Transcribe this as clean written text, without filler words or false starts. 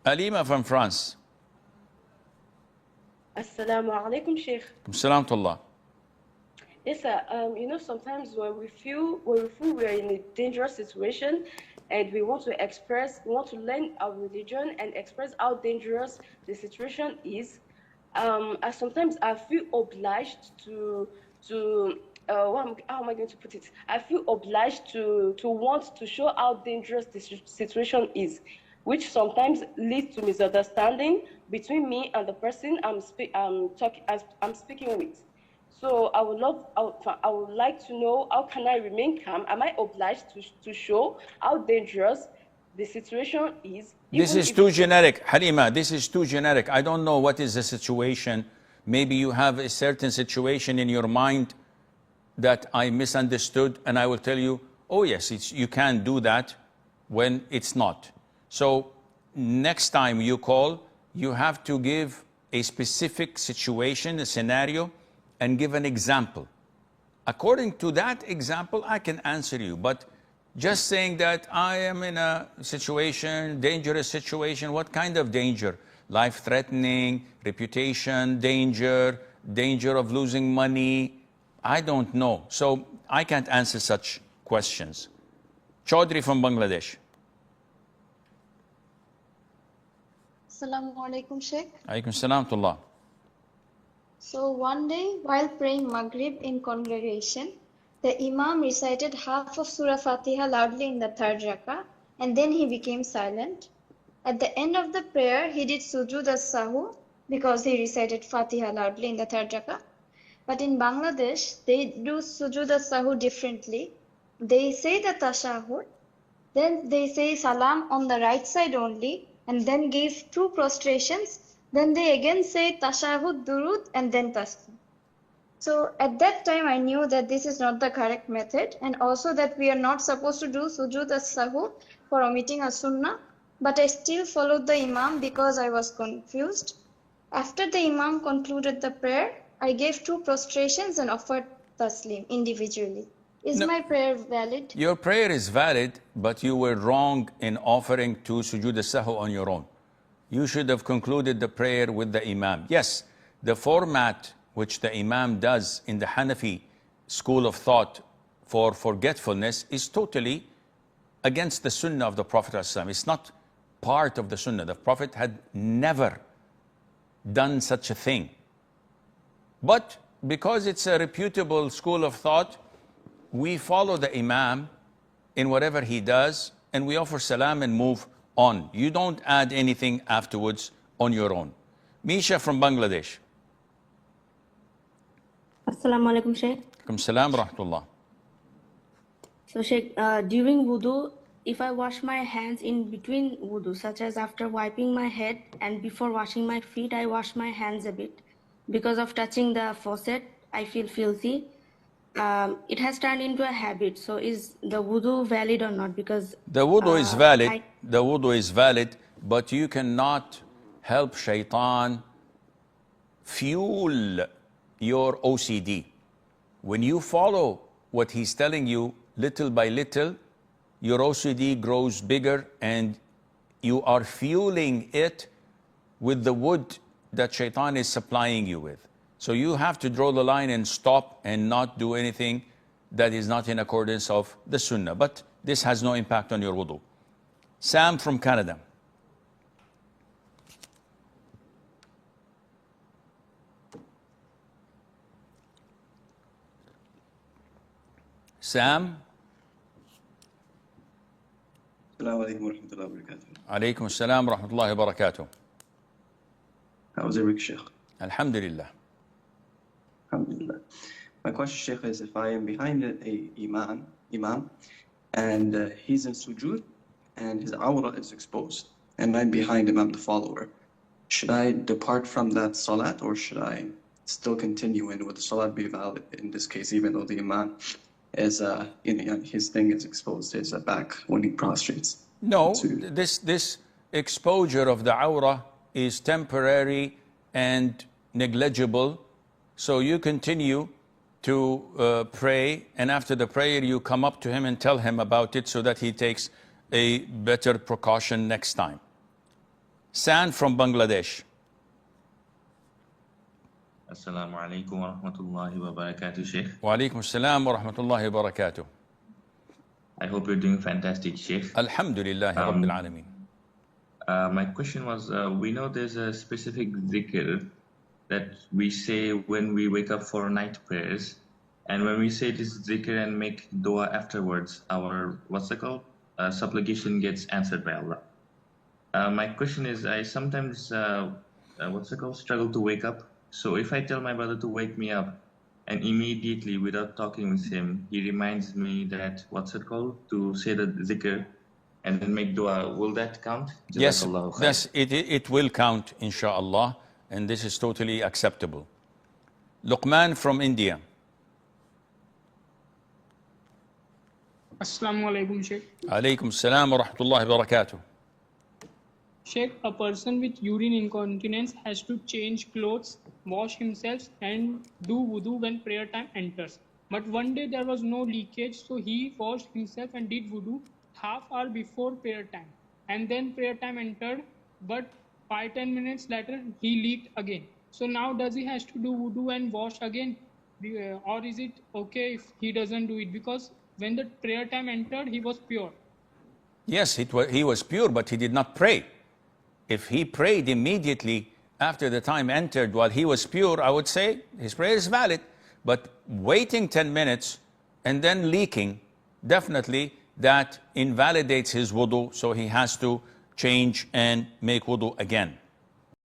Alima from France. Assalamu alaikum, Sheikh. Salam to Allah. Yes, sir. Sometimes when we feel we are in a dangerous situation, and we want to learn our religion and express how dangerous the situation is. Sometimes I feel obliged how am I going to put it? I feel obliged to want to show how dangerous this situation is, which sometimes leads to misunderstanding between me and the person I'm speaking with. So I would like to know, how can I remain calm? Am I obliged to show how dangerous the situation is? This is too generic, Halima. This is too generic. I don't know what is the situation. Maybe you have a certain situation in your mind that I misunderstood, and I will tell you, oh yes, you can do that when it's not. So next time you call, you have to give a specific situation, a scenario, and give an example. According to that example, I can answer you. But just saying that I am in a situation, dangerous situation, what kind of danger? Life-threatening, reputation, danger of losing money, I don't know. So I can't answer such questions. Chaudhry from Bangladesh. Assalamu alaikum, Sheikh. Alaikum salam to Allah. So one day, while praying Maghrib in congregation, the Imam recited half of Surah Fatiha loudly in the third rakah, and then he became silent. At the end of the prayer, he did Sujood As-Sahu because he recited Fatiha loudly in the third rakah. But in Bangladesh, they do Sujood As-Sahu differently. They say the Tashahud, then they say Salam on the right side only, and then give 2 prostrations. Then they again say Tashahud, Durud, and then Taslim. So at that time, I knew that this is not the correct method, and also that we are not supposed to do Sujood As-Sahu for omitting a Sunnah. But I still followed the Imam because I was confused. After the Imam concluded the prayer, I gave 2 prostrations and offered Taslim individually. Is my prayer valid? Your prayer is valid, but you were wrong in offering 2 Sujood As-Sahu on your own. You should have concluded the prayer with the Imam. Yes, the format which the Imam does in the Hanafi school of thought for forgetfulness is totally against the Sunnah of the Prophet ﷺ. It's not part of the Sunnah. The Prophet had never done such a thing. But because it's a reputable school of thought, we follow the Imam in whatever he does, and we offer salam and move on. You don't add anything afterwards on your own. Misha from Bangladesh. Assalamu alaikum, Sheikh. Alaikum salam rahmatullah. So, Sheikh, during wudu, if I wash my hands in between wudu, such as after wiping my head and before washing my feet, I wash my hands a bit. Because of touching the faucet, I feel filthy. It has turned into a habit. So is the wudu valid or not? Because the wudu is valid. The wudu is valid, but you cannot help Shaytan fuel your OCD. When you follow what he's telling you little by little, your OCD grows bigger and you are fueling it with the wood that Shaytan is supplying you with. So you have to draw the line and stop and not do anything that is not in accordance of the Sunnah. But this has no impact on your wudu. Sam from Canada. Sam. Assalamu alaikum wa rahmatullahi wa barakatuh. Alaikum assalam wa rahmatullahi wa barakatuh. How's it, Sheikh? Alhamdulillah. Alhamdulillah. My question, Sheikh, is if I am behind a imam, and he's in sujood, and his awrah is exposed, and I'm behind him, I'm the follower, should I depart from that salat, or should I still continue, and would the salat be valid in this case, even though the imam is, his thing is exposed, his back when he prostrates? No, this exposure of the awrah is temporary and negligible. So you continue to pray, and after the prayer you come up to him and tell him about it so that he takes a better precaution next time. San from Bangladesh. Assalamu alaikum wa rahmatullahi wa barakatuh, Sheikh. Wa alaikum assalam wa rahmatullahi wa barakatuh. I hope you're doing fantastic, Sheikh. Alhamdulillah Rabbil Alameen. My question was, we know there's a specific dhikr that we say when we wake up for night prayers. And when we say this dhikr and make dua afterwards, our, supplication gets answered by Allah. My question is, I sometimes, struggle to wake up. So if I tell my brother to wake me up, and immediately, without talking with him, he reminds me that, to say the dhikr and then make dua, will that count? Yes, it will count, inshallah, and this is totally acceptable. Luqman from India. Assalamu alaikum, Sheikh. Alaikum salam wa rahmatullahi wa barakatuh. Sheikh, a person with urine incontinence has to change clothes, wash himself and do wudu when prayer time enters. But one day there was no leakage, so he washed himself and did wudu half hour before prayer time. And then prayer time entered, but 5-10 minutes later he leaked again. So now does he has to do wudu and wash again? Or is it okay if he doesn't do it? Because when the prayer time entered, he was pure. Yes, he was pure, but he did not pray. If he prayed immediately after the time entered while he was pure, I would say his prayer is valid. But waiting 10 minutes and then leaking, definitely that invalidates his wudu, so he has to change and make wudu again.